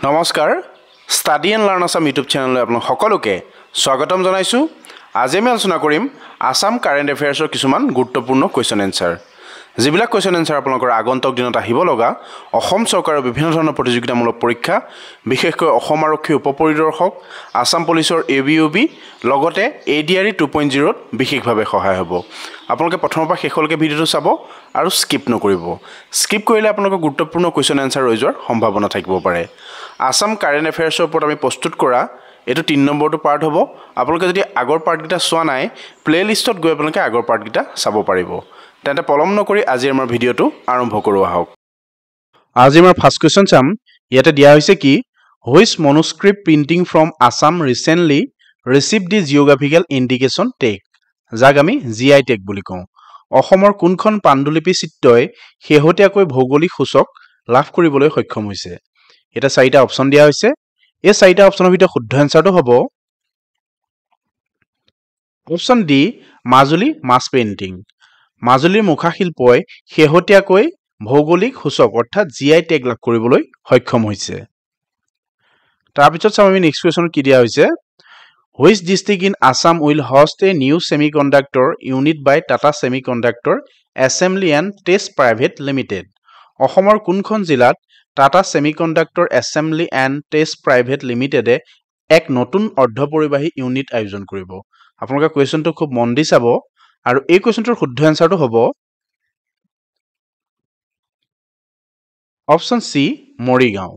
নমস্কাৰ study and learn Assam YouTube চেনেললৈ আপোনাক সকলোকে স্বাগতম জনাইছোঁ। আজি আমি আলোচনা কৰিম আছাম কাৰেণ্ট এফেয়াৰ্ছৰ কিছুমান গুৰুত্বপূৰ্ণ কুৱেশ্যন এনচাৰ, যিবিলাক কুৱেশ্যন এনচাৰ আপোনালোকৰ আগন্তুক দিনত আহিব লগা অসম চৰকাৰৰ বিভিন্ন ধৰণৰ প্ৰতিযোগিতামূলক পৰীক্ষা, বিশেষকৈ অসম আৰক্ষী উপপৰিদৰ্শক, আছাম পুলিচৰ ABUB লগতে ADRE 2.0ত বিশেষভাৱে সহায় হ'ব। আপোনালোকে প্ৰথমৰ পৰা শেষলৈকে ভিডিঅ'টো চাব আৰু স্কিপ নকৰিব। স্কিপ কৰিলে আপোনালোকৰ গুৰুত্বপূৰ্ণ কুৱেশ্যন এনচাৰ ৰৈ যোৱাৰ সম্ভাৱনা থাকিব পাৰে। আছাম কাৰেণ্ট এফেয়াৰ্ছৰ ওপৰত আমি প্ৰস্তুত কৰা এইটো 3 নম্বৰটো পাৰ্ট হ'ব। আপোনালোকে যদি আগৰ পাৰ্টকেইটা চোৱা নাই, প্লেলিষ্টত গৈ আপোনালোকে আগৰ পাৰ্টকেইটা চাব পাৰিব। তেন্তে পলম নকৰি আজি আমাৰ ভিডিঅ'টো আৰম্ভ কৰোঁ আহক। আজি আমাৰ ফাৰ্ষ্ট কুৱেশ্যন চাম। ইয়াতে দিয়া হৈছে কি, which manuscript printing from Assam recently receive the geographical indication tag, যাক আমি GI টেগ বুলি কওঁ। অসমৰ কোনখন পাণ্ডুলিপি চিত্ৰই শেহতীয়াকৈ ভৌগোলিক সূচক লাভ কৰিবলৈ সক্ষম হৈছে? এটা 4টা অপশ্যন দিয়া হৈছে। এই 4টা অপশ্যনৰ ভিতৰত শুদ্ধ এনচাৰটো হ'ব অপশ্যন ডি, মাজুলী মাছ পেইণ্টিং। মাজুলীৰ মুখাশিল্পই শেহতীয়াকৈ ভৌগোলিক সূচক অৰ্থাৎ GI টেগ লাভ কৰিবলৈ সক্ষম হৈছে। তাৰপিছত চাম আমি নেক্সট কুৱেশ্যন কি দিয়া হৈছে, which district in Assam will host a new semiconductor unit by Tata semiconductor assembly and test private limited. অসমৰ কোনখন জিলাত Tata semiconductor assembly and test private লিমিটেডে এক নতুন অৰ্ধপৰিবাহী ইউনিট আয়োজন কৰিব? আপোনালোকে কুৱেশ্যনটো খুব মন দি চাব আৰু এই কুৱেশ্যনটোৰ শুদ্ধ এনচাৰটো হ'ব অপশ্যন চি, মৰিগাঁও।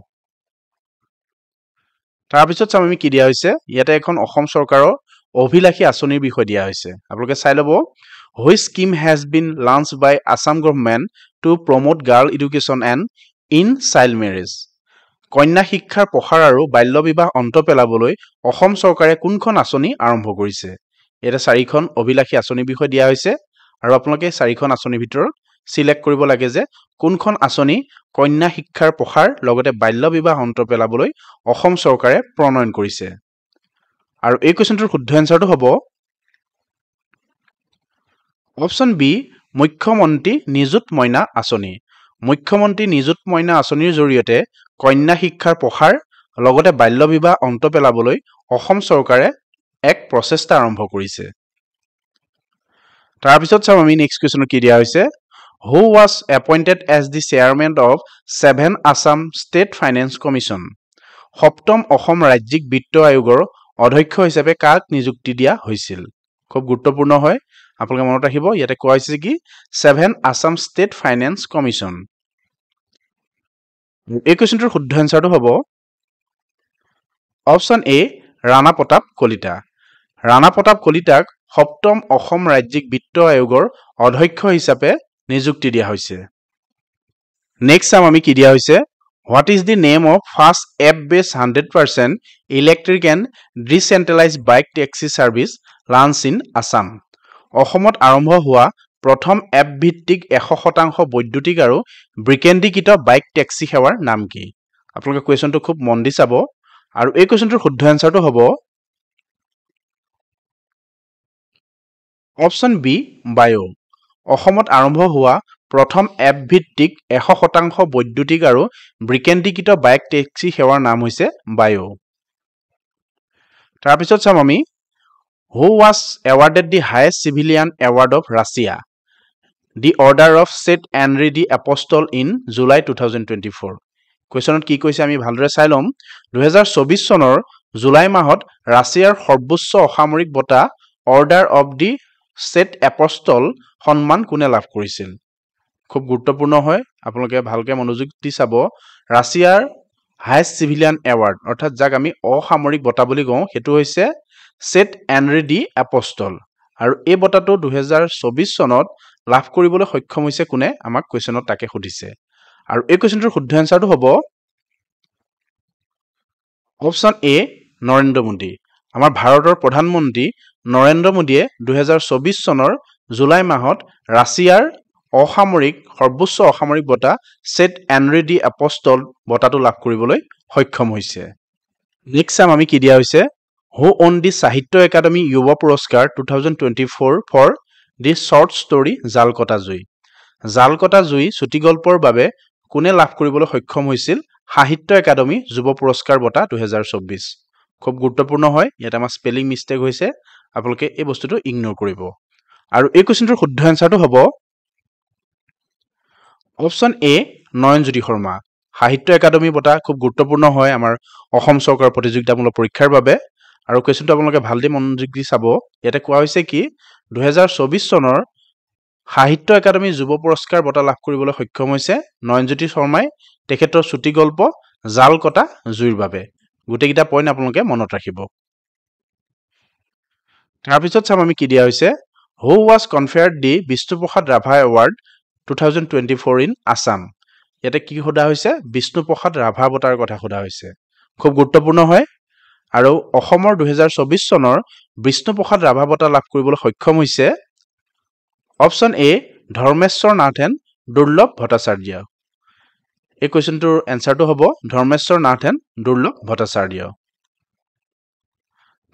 তাৰপিছত চাম আমি কি দিয়া হৈছে। ইয়াতে এখন অসম চৰকাৰৰ অভিলাষী আঁচনিৰ বিষয়ে দিয়া হৈছে। আপোনালোকে চাই ল'ব, which scheme has been launched by Assam government to promote girl education and in child marriage. কন্যা শিক্ষাৰ প্ৰসাৰ আৰু বাল্য বিবাহ অন্ত পেলাবলৈ অসম চৰকাৰে কোনখন আঁচনি আৰম্ভ কৰিছে? ইয়াতে 4খন অভিলাষী আঁচনিৰ বিষয়ে দিয়া হৈছে আৰু আপোনালোকে 4খন আঁচনিৰ ভিতৰত চিলেক্ট কৰিব লাগে যে কোনখন আঁচনি কন্যা শিক্ষাৰ প্ৰসাৰ লগতে বাল্য বিবাহ অন্ত পেলাবলৈ অসম চৰকাৰে প্ৰণয়ন কৰিছে। আৰু এই কুৱেশ্যনটোৰ শুদ্ধ এনচাৰটো হ'ব অপশ্যন বি, মুখ্যমন্ত্ৰী নিযুত মইনা আঁচনি। মুখ্যমন্ত্ৰী নিযুত মইনা আঁচনিৰ জৰিয়তে কন্যা শিক্ষাৰ প্ৰসাৰ লগতে বাল্য বিবাহ অন্ত পেলাবলৈ অসম চৰকাৰে এক প্ৰচেষ্টা আৰম্ভ কৰিছে। তাৰপিছত চাম আমি নেক্সট কুৱেশ্যনত কি দিয়া হৈছে, who was appointed as the chairman of 7 Assam state finance commission. 7ম অসম ৰাজ্যিক বিত্ত আয়োগৰ অধ্যক্ষ হিচাপে কাক নিযুক্তি দিয়া হৈছিল? খুব গুৰুত্বপূৰ্ণ হয়, আপোনালোকে মনত ৰাখিব। ইয়াতে কোৱা হৈছে কি 7 আছাম ষ্টেট ফাইনেন্স কমিশ্যন। এই কুৱেশ্যনটোৰ শুদ্ধ এনচাৰটো হ'ব অপশ্যন এ, ৰাণা প্ৰতাপ কলিতা। ৰাণা প্ৰতাপ কলিতাক 7ম অসম ৰাজ্যিক বিত্ত আয়োগৰ অধ্যক্ষ হিচাপে নিযুক্তি দিয়া হৈছে। নেক্সট চাম আমি কি দিয়া হৈছে, what is the name of first app based 100% electric and decentralise bike taxi service launch in Assam. অসমত আৰম্ভ হোৱা প্ৰথম এপ ভিত্তিক 100% বৈদ্যুতিক আৰু ব্ৰিকেণ্ডীকৃত বাইক টেক্সি সেৱাৰ নাম কি? আপোনালোকে কুৱেশ্যনটো খুব মন দি চাব আৰু এই কুৱেশ্যনটোৰ শুদ্ধ এনচাৰটো হ'ব অপশ্যন বি, বায়ো। অসমত আৰম্ভ হোৱা প্ৰথম এপ ভিত্তিক 100% বৈদ্যুতিক আৰু ব্ৰিকেণ্ডীকৃত বাইক টেক্সি সেৱাৰ নাম হৈছে বায়ো। তাৰপিছত চাম আমি, who was awarded the highest civilian award of Russia, the Order of Saint Andrew the Apostle in July 2024। কুৱেশ্যনত কি কৈছে আমি ভালদৰে চাই ল'ম। 2024 চনৰ জুলাই মাহত ৰাছিয়াৰ সৰ্বোচ্চ অসামৰিক বঁটা order of the Saint apostle সন্মান কোনে লাভ কৰিছিল? খুব গুৰুত্বপূৰ্ণ হয়, আপোনালোকে ভালকৈ মনোযোগ দি চাব। ৰাছিয়াৰ হায়েষ্ট চিভিলিয়ান এৱাৰ্ড অৰ্থাৎ যাক আমি অসামৰিক বঁটা বুলি কওঁ, সেইটো হৈছে ছেইণ্ট এনৰি দি এপষ্টল। আৰু এই বঁটাটো 2024 চনত লাভ কৰিবলৈ সক্ষম হৈছে কোনে? আমাক কুৱেশ্যনত তাকে সুধিছে। আৰু এই কুৱেশ্যনটোৰ শুদ্ধ এনচাৰটো হ'ব অপশ্যন এ, নৰেন্দ্ৰ মোদী। আমাৰ ভাৰতৰ প্ৰধানমন্ত্ৰী নৰেন্দ্ৰ মোদীয়ে 2024 চনৰ জুলাই মাহত ৰাছিয়াৰ সৰ্বোচ্চ অসামৰিক বঁটা ছেইণ্ট এনৰি দি এপষ্টল বঁটাটো লাভ কৰিবলৈ সক্ষম হৈছে। নেক্সট চাম আমি কি দিয়া হৈছে, হু অন দি সাহিত্য একাডেমী যুৱ পুৰস্কাৰ 2024 ফৰ দি শ্বৰ্ট ষ্টৰী জালকটা জুই। জালকটা জুই চুটি গল্পৰ বাবে কোনে লাভ কৰিবলৈ সক্ষম হৈছিল? সাহিত্য একাডেমী যুৱ পুৰস্কাৰ বঁটা 2024 খুব গুৰুত্বপূৰ্ণ হয় ইয়াত আমাৰ স্পেলিং মিষ্টেক হৈছে আপোনালোকে এই বস্তুটো ইগনোৰ কৰিব আৰু এই কোৱেশ্চনটোৰ শুদ্ধ এনসাৰটো হ'ব অপচন এ নয়নজ্যোতি শৰ্মা সাহিত্য একাডেমী বঁটা খুব গুৰুত্বপূৰ্ণ হয় আমাৰ অসম চৰকাৰৰ প্ৰতিযোগিতামূলক পৰীক্ষাৰ বাবে আৰু কোৱেশ্চনটো আপোনালোকে ভালদৰে মনোযোগ দি চাব ইয়াতে কোৱা হৈছে কি 2024 চনৰ সাহিত্য একাডেমী যুৱ পুৰস্কাৰ বঁটা লাভ কৰিবলৈ সক্ষম হৈছে নয়নজ্যোতি শৰ্মাই তেখেতৰ চুটি গল্প জাল কটা জুইৰ বাবে গোটেইকেইটা পইণ্ট আপোনালোকে মনত ৰাখিব তাৰপিছত চাম আমি কি দিয়া হৈছে who was conferred the Bishnu Prasad Rabha award 2024 in Assam ইয়াতে কি সোধা হৈছে বিষ্ণুপ্ৰসাদ ৰাভা বঁটাৰ কথা সোধা হৈছে খুব গুৰুত্বপূৰ্ণ হয় আৰু অসমৰ 2024 চনৰ বিষ্ণুপ্ৰসাদ ৰাভা বঁটা লাভ কৰিবলৈ সক্ষম হৈছে অপচন এ ধৰ্মেশ্বৰ নাথেন দুৰ্লভ ভট্টাচাৰ্য এই কোৱেশ্চনটোৰ এনসাৰটো হ'ব ধৰ্মেশ্বৰ নাথেন দুৰ্লভ ভট্টাচাৰ্য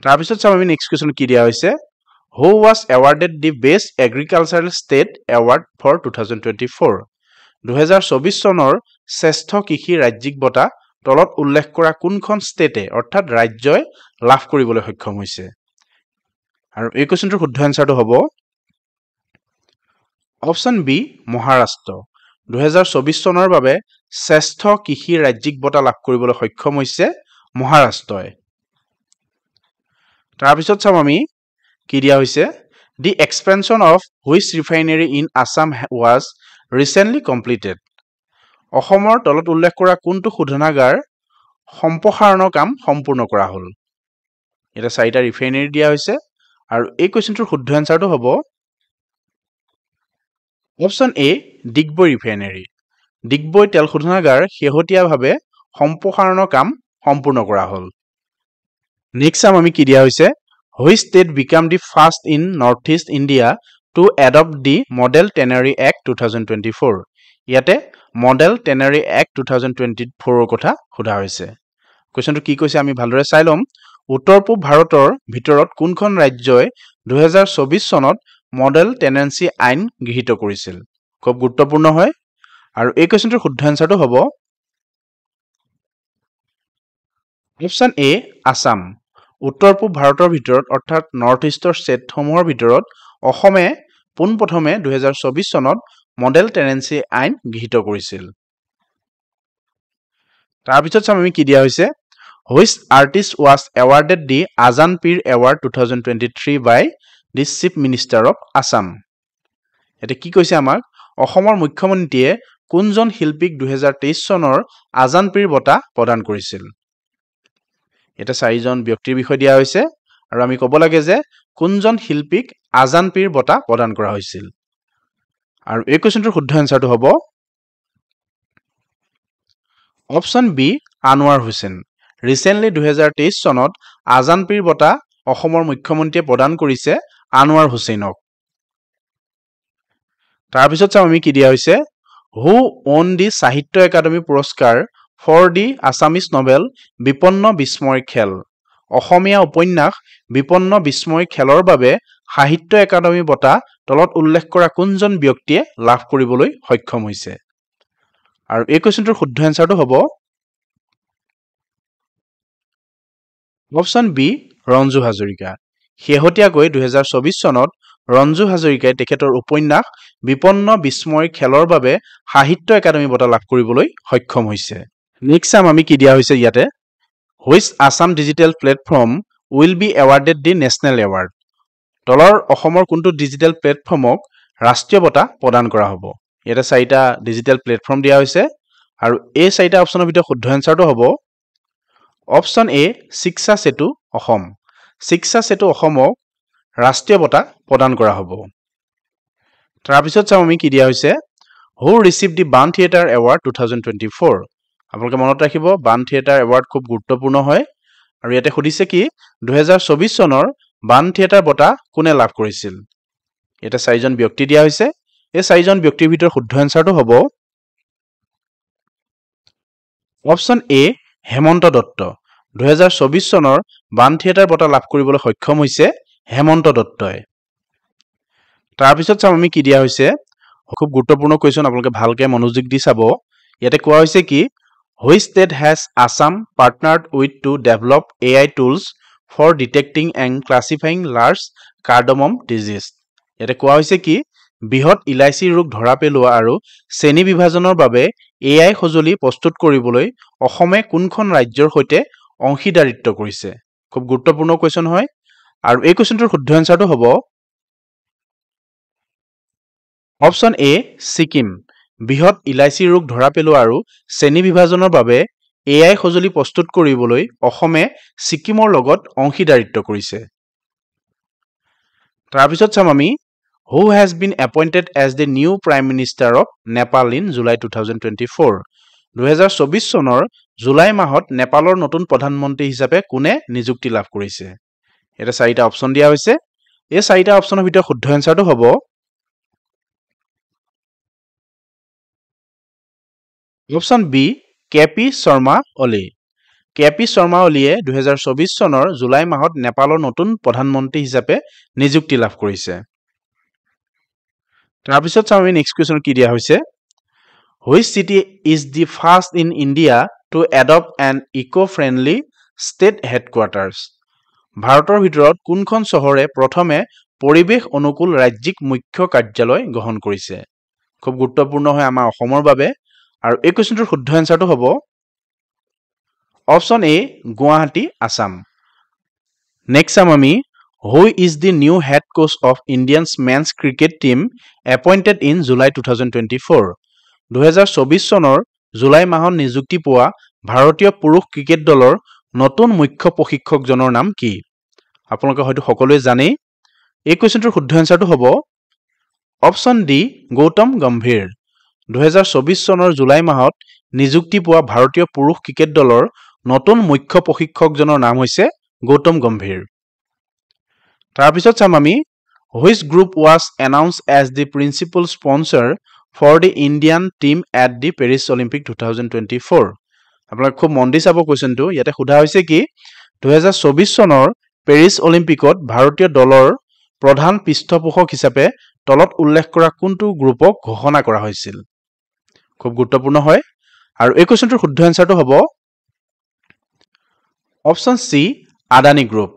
তাৰপিছত চাম আমি নেক্সট কোৱেশ্চন কি দিয়া হৈছে who was awarded the best agricultural state award for 2024 2024 চনৰ শ্ৰেষ্ঠ কৃষি ৰাজ্যিক বঁটা তলত উল্লেখ কৰা কোনখন ষ্টেটে অৰ্থাৎ ৰাজ্যই লাভ কৰিবলৈ সক্ষম হৈছে আৰু এই কোৱেশ্চনটোৰ শুদ্ধ এনসাৰটো হ'ব অপচন বি মহাৰাষ্ট্ৰ 2024 চনৰ বাবে শ্ৰেষ্ঠ কৃষি ৰাজ্যিক বঁটা লাভ কৰিবলৈ সক্ষম হৈছে মহাৰাষ্ট্ৰই তাৰপিছত চাম আমি কি দিয়া হৈছে the expansion of which refinery in Assam was recently completed অসমৰ তলত উল্লেখ কৰা কোনটো শোধনাগাৰ সম্প্ৰসাৰণৰ কাম সম্পূৰ্ণ কৰা হ'ল এটা চাৰিটা ৰিফাইনেৰী দিয়া হৈছে আৰু এই কোৱেশ্চনটোৰ শুদ্ধ এনসাৰটো হ'ব অপচন এ ডিগবৈ ৰিফাইনেৰী ডিগবৈ তেল শোধনাগাৰ শেহতীয়াভাৱে সম্প্ৰসাৰণৰ কাম সম্পূৰ্ণ কৰা হ'ল নেক্সট চাম আমি কি দিয়া হৈছে which state became the first in North East India to adopt the model tenancy act 2024 ইয়াতে মডেল টেনাৰী এক্ট 2024 কথা সোধা হৈছে কোৱেশ্চনটো কি কৈছে আমি ভালদৰে চাই ল'ম উত্তৰ পূব ভাৰতৰ ভিতৰত কোনখন ৰাজ্যই 2024 চনত মডেল টেনেন্সি আইন গৃহীত কৰিছিল খুব গুৰুত্বপূৰ্ণ হয় আৰু এই কোৱেশ্চনটোৰ শুদ্ধ এনসাৰটো হ'ব অপচন এ আসাম উত্তৰ পূব ভাৰতৰ ভিতৰত অৰ্থাৎ নৰ্থ ইষ্টৰ ষ্টেটসমূহৰ ভিতৰত অসমে পোনপ্ৰথমে 2024 চনত মডেল টেনেন্সি আইন গৃহীত কৰিছিল তাৰপিছত চাম আমি কি দিয়া হৈছে which artist was awarded the Azan Pir award 2023 by the chief minister of Assam এতে কি কৈছে আমাক অসমৰ মুখ্যমন্ত্ৰীয়ে কোনজন শিল্পীক 2023 চনৰ আজান পীৰ বঁটা প্ৰদান কৰিছিল এটা চাৰিজন ব্যক্তিৰ বিষয় দিয়া হৈছে আৰু আমি ক'ব লাগে যে কোনজন শিল্পীক আজান পীৰ বঁটা প্ৰদান কৰা হৈছিল আৰু এই কোৱেশ্চনটোৰ শুদ্ধ এনসাৰটো হ'ব option B Anwar Hussain recently 2023 চনত আজান পীৰ বঁটা অসমৰ মুখ্যমন্ত্ৰীয়ে প্ৰদান কৰিছে আনোৱাৰ হুছেইনক তাৰপিছত চাম আমি কি দিয়া হৈছে হু ওন দি সাহিত্য একাডেমী পুৰস্কাৰ ফৰ দি আছামিজ নভেল বিপন্ন বিস্ময় খেল অসমীয়া উপন্যাস বিপন্ন বিস্ময় খেলৰ বাবে সাহিত্য একাডেমী বঁটা তলত উল্লেখ কৰা কোনজন ব্যক্তিয়ে লাভ কৰিবলৈ সক্ষম হৈছে আৰু এই কোৱেশ্চনটোৰ শুদ্ধ এনসাৰটো হ'ব অপচন বি ৰঞ্জু হাজৰিকা শেহতীয়াকৈ 2024 চনত ৰঞ্জু হাজৰিকাই তেখেতৰ উপন্যাস বিপন্ন বিস্ময় খেলৰ বাবে সাহিত্য একাডেমী বঁটা লাভ কৰিবলৈ সক্ষম হৈছে নেক্সট চাম আমি কি দিয়া হৈছে ইয়াতে which Assam digital platform will be awarded the national award তলৰ অসমৰ কোনটো ডিজিটেল প্লেটফৰ্মক ৰাষ্ট্ৰীয় বঁটা প্ৰদান কৰা হ'ব ইয়াতে চাৰিটা ডিজিটেল প্লেটফৰ্ম দিয়া হৈছে আৰু এই চাৰিটা অপচনৰ ভিতৰত শুদ্ধ এনসাৰটো হ'ব অপচন এ শিক্ষা সেতু অসম শিক্ষা সেতু অসমক ৰাষ্ট্ৰীয় বঁটা প্ৰদান কৰা হ'ব তাৰপিছত চাম আমি কি দিয়া হৈছে হু ৰিচিভ দি বান থিয়েটাৰ এৱাৰ্ড 2024 আপোনালোকে মনত ৰাখিব বান থিয়েটাৰ এৱাৰ্ড খুব গুৰুত্বপূৰ্ণ হয় আৰু ইয়াতে সুধিছে কি 2024 চনৰ বান থিয়েটাৰ বঁটা কোনে লাভ কৰিছিল এটা চাৰিজন ব্যক্তি দিয়া হৈছে এই চাৰিজন ব্যক্তিৰ ভিতৰত শুদ্ধ এনসাৰটো হ'ব অপচন এ হেমন্ত দত্ত 2024 চনৰ বান থিয়েটাৰ বঁটা লাভ কৰিবলৈ সক্ষম হৈছে হেমন্ত দত্তই তাৰপিছত চাম আমি কি দিয়া হৈছে খুব গুৰুত্বপূৰ্ণ কোৱেশ্চন আপোনালোকে ভালকৈ মনোযোগ দি চাব ইয়াতে কোৱা হৈছে কি Which state has Assam partnered with to develop AI tools for detecting and classifying large cardamom disease? ইয়াতে কোৱা হৈছে কি বৃহৎ ইলাইচি ৰোগ ধৰা পেলোৱা আৰু শ্ৰেণী বিভাজনৰ বাবে AI সঁজুলি প্ৰস্তুত কৰিবলৈ অসমে কোনখন ৰাজ্যৰ সৈতে অংশীদাৰিত্ব কৰিছে খুব গুৰুত্বপূৰ্ণ কোৱেশ্চন হয় আৰু এই কোৱেশ্চনটোৰ শুদ্ধ এনসাৰটো হ'ব অপচন এ সিকিম বৃহৎ ইলাইচি ৰোগ ধৰা পেলোৱা আৰু শ্ৰেণী বিভাজনৰ বাবে AI সঁজুলি প্ৰস্তুত কৰিবলৈ অসমে সিকিমৰ লগত অংশীদাৰিত্ব কৰিছে তাৰপিছত চাম আমি Who has been appointed as the new Prime Minister of Nepal in July 2024? 2024 চনৰ জুলাই মাহত নেপালৰ নতুন প্ৰধানমন্ত্ৰী হিচাপে কোনে নিযুক্তি লাভ কৰিছে এটা চাৰিটা অপচন দিয়া হৈছে এই চাৰিটা অপচনৰ ভিতৰত শুদ্ধ এনসাৰটো হ'ব অপচন বি কেপি শৰ্মা অলি কেপি শৰ্মা অলিয়ে 2024 চনৰ জুলাই মাহত নেপালৰ নতুন প্ৰধানমন্ত্ৰী হিচাপে নিযুক্তি লাভ কৰিছে তাৰপিছত চাম আমি নেক্সট কোৱেশ্চন কি দিয়া হৈছে Which city is the first in India to adopt an eco-friendly state headquarters? ভাৰতৰ ভিতৰত কোনখন চহৰে প্ৰথমে পৰিৱেশ অনুকূল ৰাজ্যিক মুখ্য কাৰ্যালয় গ্ৰহণ কৰিছে খুব গুৰুত্বপূৰ্ণ হয় আমাৰ অসমৰ বাবে আৰু এই কোৱেশ্চনটোৰ শুদ্ধ এনসাৰটো হ'ব অপচন এ গুৱাহাটী আসাম নেক্সট চাম আমি Who is the new head coach of Indian's men's cricket team appointed in July 2024? 2024 চনৰ জুলাই মাহত নিযুক্তি পোৱা ভাৰতীয় পুৰুষ ক্ৰিকেট দলৰ নতুন মুখ্য প্ৰশিক্ষকজনৰ নাম কি আপোনালোকে হয়তো সকলোৱে জানে এই কোৱেশ্চনটোৰ শুদ্ধ এনসাৰটো হ'ব অপচন ডি গৌতম গম্ভীৰ 2024 চনৰ জুলাই মাহত নিযুক্তি পোৱা ভাৰতীয় পুৰুষ ক্ৰিকেট দলৰ নতুন মুখ্য প্ৰশিক্ষকজনৰ নাম হৈছে গৌতম গম্ভীৰ তাৰপিছত চাম আমি Which group was announced as the principal sponsor for the Indian team at the Paris Olympic 2024 আপোনালোকে খুব মন দি চাব কোৱেশ্চনটো ইয়াতে সোধা হৈছে কি 2024 চনৰ পেৰিছ অলিম্পিকত ভাৰতীয় দলৰ প্ৰধান পৃষ্ঠপোষক হিচাপে তলত উল্লেখ কৰা কোনটো গ্ৰুপক ঘোষণা কৰা হৈছিল খুব গুৰুত্বপূৰ্ণ হয় আৰু এই কোৱেশ্চনটোৰ শুদ্ধ এনসাৰটো হ'ব অপচন সি আদানী গ্ৰুপ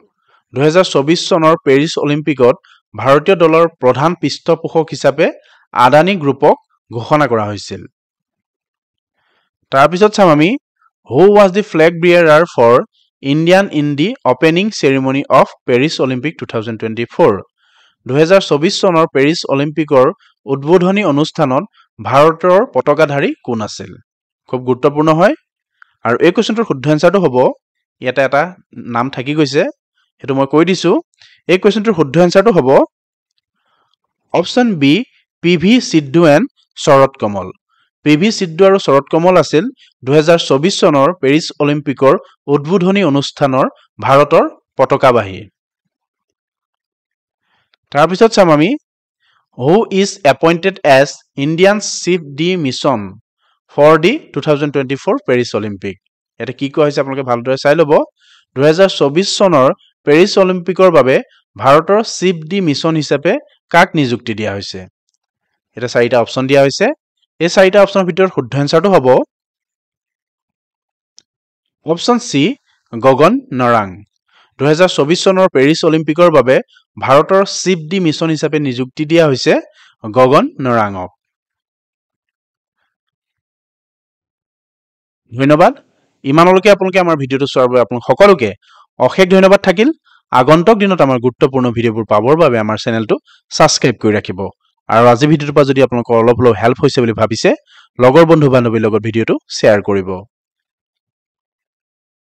2024 চনৰ পেৰিছ অলিম্পিকত ভাৰতীয় দলৰ প্ৰধান পৃষ্ঠপোষক হিচাপে আদানী গ্ৰুপক ঘোষণা কৰা হৈছিল তাৰপিছত চাম আমি Who was the flag bearer for Indian in the opening ceremony of Paris Olympic 2024 2024 চনৰ পেৰিছ অলিম্পিকৰ উদ্বোধনী অনুষ্ঠানত ভাৰতৰ পতাকাধাৰী কোন আছিল খুব গুৰুত্বপূৰ্ণ হয় আৰু এই কোৱেশ্চনটোৰ শুদ্ধ এনসাৰটো হ'ব ইয়াতে এটা নাম থাকি গৈছে হেতু মই কৈ দিছো এই কোৱেশ্চনটোৰ শুদ্ধ এনসাৰটো হ'ব option B PV Sindhu and Sharath Kamal PV Sindhu আৰু শৰৎ কমল আছিল 2024 চনৰ পেৰিছ অলিম্পিকৰ উদ্বোধনী অনুষ্ঠানৰ ভাৰতৰ পতাকাবাহী তাৰপিছত চাম আমি Who is appointed as Indian's chief de mission for the 2024 Paris Olympic এটা কি কোৱা হৈছে আপোনালোকে ভালদৰে চাই ল'ব 2024 চনৰ পেৰিছ অলিম্পিকৰ বাবে ভাৰতৰ চিফ ডি মিছন হিচাপে কাক নিযুক্তি দিয়া হৈছে এটা চাৰিটা অপচন দিয়া হৈছে এই চাৰিটা অপচনৰ ভিতৰত শুদ্ধ এনসাৰটো হ'ব অপচন সি গগন নৰাং 2024 চনৰ পেৰিছ অলিম্পিকৰ বাবে ভাৰতৰ চিফ ডি মিছন হিচাপে নিযুক্তি দিয়া হৈছে গগন নৰাঙক ধন্যবাদ ইমানলৈকে আপোনালোকে আমাৰ ভিডিঅটো চোৱাৰ বাবে আপোনালোক সকলোকে অশেষ ধন্যবাদ থাকিল আগন্তুক দিনত আমাৰ গুৰুত্বপূৰ্ণ ভিডিঅ'বোৰ পাবৰ বাবে আমাৰ চেনেলটো সাবস্ক্ৰাইব কৰি ৰাখিব আৰু আজি ভিডিঅ'টোৰ পৰা যদি আপোনালোকৰ অলপ হেল্প হৈছে বুলি ভাবিছে লগৰ বন্ধু বান্ধৱীৰ লগত ভিডিঅ'টো শ্বেয়াৰ কৰিব